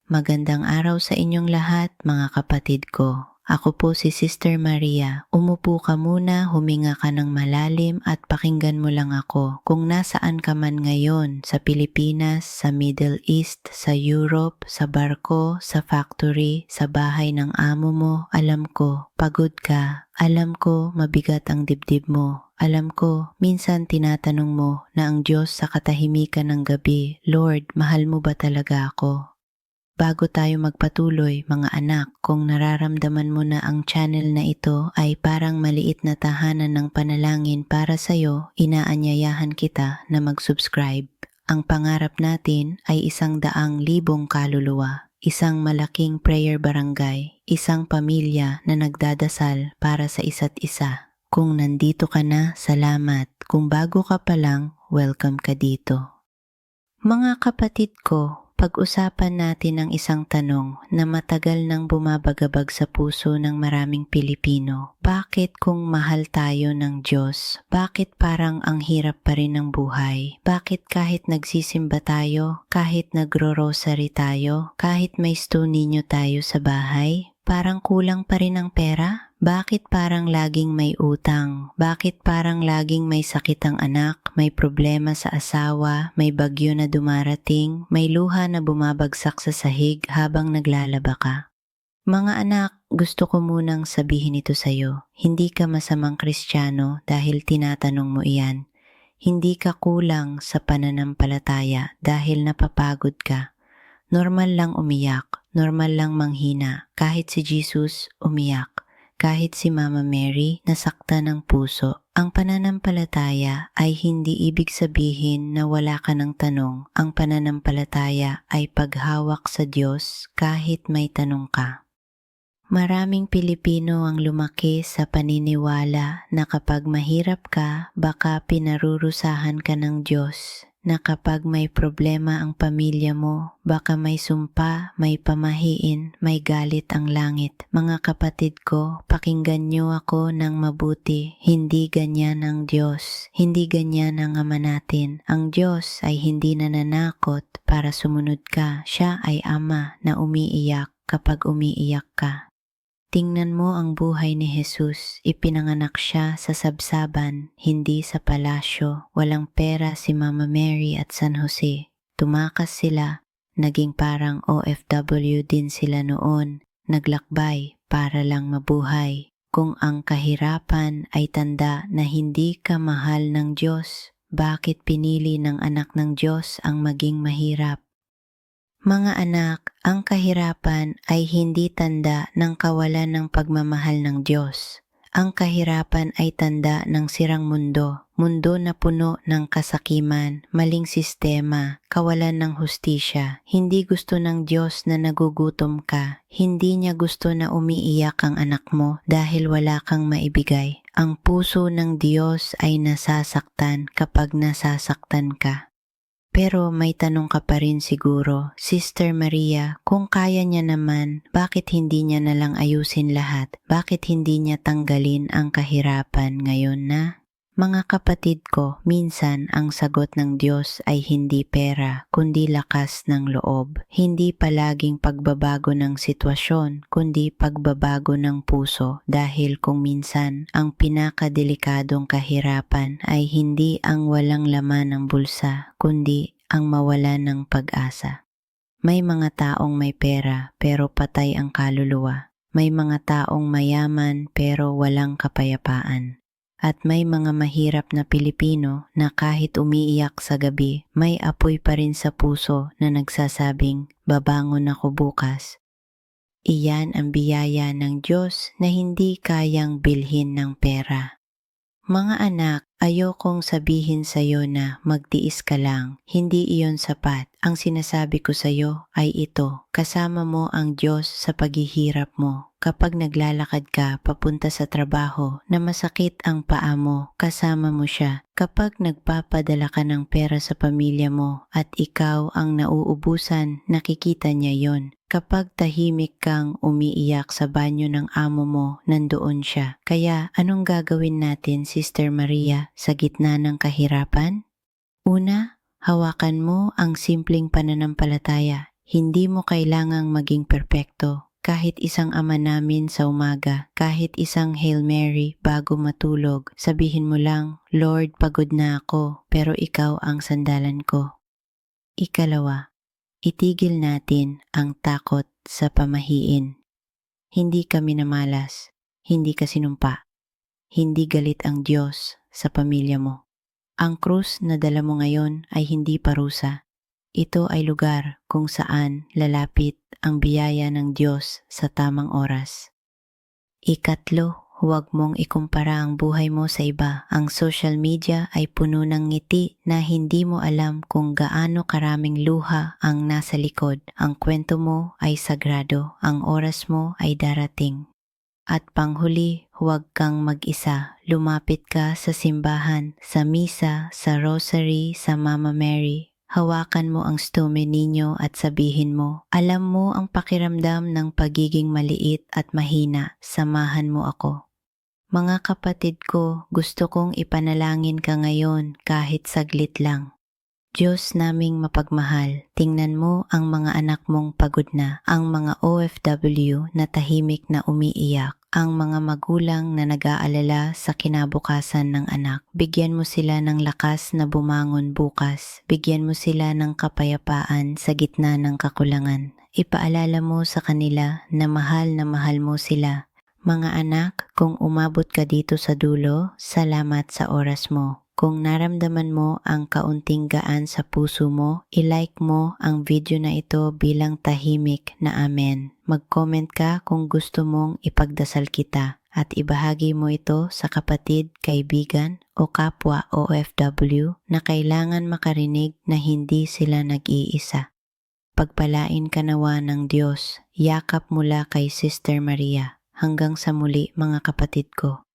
Magandang araw sa inyong lahat, mga kapatid ko. Ako po si Sister Maria. Umupo ka muna, huminga ka ng malalim at pakinggan mo lang ako. Kung nasaan ka man ngayon, sa Pilipinas, sa Middle East, sa Europe, sa barko, sa factory, sa bahay ng amo mo, alam ko, pagod ka. Alam ko, mabigat ang dibdib mo. Alam ko, minsan tinatanong mo na ang Diyos sa katahimikan ng gabi, Lord, mahal mo ba talaga ako? Bago tayo magpatuloy, mga anak, kung nararamdaman mo na ang channel na ito ay parang maliit na tahanan ng panalangin para sa'yo, inaanyayahan kita na mag-subscribe. Ang pangarap natin ay 100,000 kaluluwa, isang malaking prayer barangay, isang pamilya na nagdadasal para sa isa't isa. Kung nandito ka na, salamat. Kung bago ka pa lang, welcome ka dito. Mga kapatid ko, pag-usapan natin ang isang tanong na matagal nang bumabagabag sa puso ng maraming Pilipino. Bakit kung mahal tayo ng Diyos, bakit parang ang hirap pa rin ng buhay? Bakit kahit nagsisimba tayo, kahit nagro-rosary tayo, kahit may stone ninyo tayo sa bahay, parang kulang pa rin ang pera? Bakit parang laging may utang? Bakit parang laging may sakit ang anak, may problema sa asawa, may bagyo na dumarating, may luha na bumabagsak sa sahig habang naglalaba ka? Mga anak, gusto ko munang sabihin ito sa'yo. Hindi ka masamang Kristiyano dahil tinatanong mo iyan. Hindi ka kulang sa pananampalataya dahil napapagod ka. Normal lang umiyak, normal lang manghina, kahit si Jesus umiyak. Kahit si Mama Mary nasaktan ng puso, ang pananampalataya ay hindi ibig sabihin na wala ka ng tanong. Ang pananampalataya ay paghawak sa Diyos kahit may tanong ka. Maraming Pilipino ang lumaki sa paniniwala na kapag mahirap ka, baka pinarurusahan ka ng Diyos. Na kapag may problema ang pamilya mo, baka may sumpa, may pamahiin, may galit ang langit. Mga kapatid ko, pakinggan niyo ako ng mabuti. Hindi ganyan ang Diyos. Hindi ganyan ang Ama natin. Ang Diyos ay hindi nananakot para sumunod ka. Siya ay Ama na umiiyak kapag umiiyak ka. Tingnan mo ang buhay ni Jesus. Ipinanganak siya sa sabsaban, hindi sa palasyo. Walang pera si Mama Mary at San Jose. Tumakas sila, naging parang OFW din sila noon. Naglakbay para lang mabuhay. Kung ang kahirapan ay tanda na hindi ka mahal ng Diyos, bakit pinili ng anak ng Diyos ang maging mahirap? Mga anak, ang kahirapan ay hindi tanda ng kawalan ng pagmamahal ng Diyos. Ang kahirapan ay tanda ng sirang mundo na puno ng kasakiman, maling sistema, kawalan ng hustisya. Hindi gusto ng Diyos na nagugutom ka. Hindi niya gusto na umiiyak ang anak mo dahil wala kang maibigay. Ang puso ng Diyos ay nasasaktan kapag nasasaktan ka. Pero may tanong ka pa rin siguro, Sister Maria, kung kaya niya naman, bakit hindi niya nalang ayusin lahat? Bakit hindi niya tanggalin ang kahirapan ngayon na? Mga kapatid ko, minsan ang sagot ng Diyos ay hindi pera, kundi lakas ng loob. Hindi palaging pagbabago ng sitwasyon, kundi pagbabago ng puso. Dahil kung minsan ang pinakadelikadong kahirapan ay hindi ang walang laman ng bulsa, kundi ang mawalan ng pag-asa. May mga taong may pera pero patay ang kaluluwa. May mga taong mayaman pero walang kapayapaan. At may mga mahirap na Pilipino na kahit umiiyak sa gabi, may apoy pa rin sa puso na nagsasabing, babangon ako bukas. Iyan ang biyaya ng Diyos na hindi kayang bilhin ng pera. Mga anak, ayokong sabihin sa'yo na magtiis ka lang, hindi iyon sapat. Ang sinasabi ko sa'yo ay ito, kasama mo ang Diyos sa paghihirap mo. Kapag naglalakad ka papunta sa trabaho na masakit ang paa mo, kasama mo siya. Kapag nagpapadala ka ng pera sa pamilya mo at ikaw ang nauubusan, nakikita niya yon. Kapag tahimik kang umiiyak sa banyo ng amo mo, nandoon siya. Kaya anong gagawin natin, Sister Maria, sa gitna ng kahirapan? Una, hawakan mo ang simpleng pananampalataya. Hindi mo kailangang maging perpekto. Kahit isang Ama Namin sa umaga, kahit isang Hail Mary bago matulog, sabihin mo lang, Lord, pagod na ako, pero ikaw ang sandalan ko. Ikalawa, itigil natin ang takot sa pamahiin. Hindi ka minamalas, hindi ka sinumpa, hindi galit ang Diyos sa pamilya mo. Ang krus na dala mo ngayon ay hindi parusa. Ito ay lugar kung saan lalapit ang biyaya ng Diyos sa tamang oras. Ikatlo, huwag mong ikumpara ang buhay mo sa iba. Ang social media ay puno ng ngiti na hindi mo alam kung gaano karaming luha ang nasa likod. Ang kwento mo ay sagrado, ang oras mo ay darating. At panghuli, huwag kang mag-isa. Lumapit ka sa simbahan, sa misa, sa rosary, sa Mama Mary. Hawakan mo ang Stome Niño at sabihin mo, alam mo ang pakiramdam ng pagiging maliit at mahina, samahan mo ako. Mga kapatid ko, gusto kong ipanalangin ka ngayon kahit saglit lang. Diyos naming mapagmahal, tingnan mo ang mga anak mong pagod na, ang mga OFW na tahimik na umiiyak, ang mga magulang na nag-aalala sa kinabukasan ng anak. Bigyan mo sila ng lakas na bumangon bukas. Bigyan mo sila ng kapayapaan sa gitna ng kakulangan. Ipaalala mo sa kanila na mahal mo sila. Mga anak, kung umabot ka dito sa dulo, salamat sa oras mo. Kung naramdaman mo ang kaunting gaan sa puso mo, i-like mo ang video na ito bilang tahimik na amen. Mag-comment ka kung gusto mong ipagdasal kita at ibahagi mo ito sa kapatid, kaibigan o kapwa OFW na kailangan makarinig na hindi sila nag-iisa. Pagpalain ka nawa ng Diyos, yakap mula kay Sister Maria. Hanggang sa muli mga kapatid ko.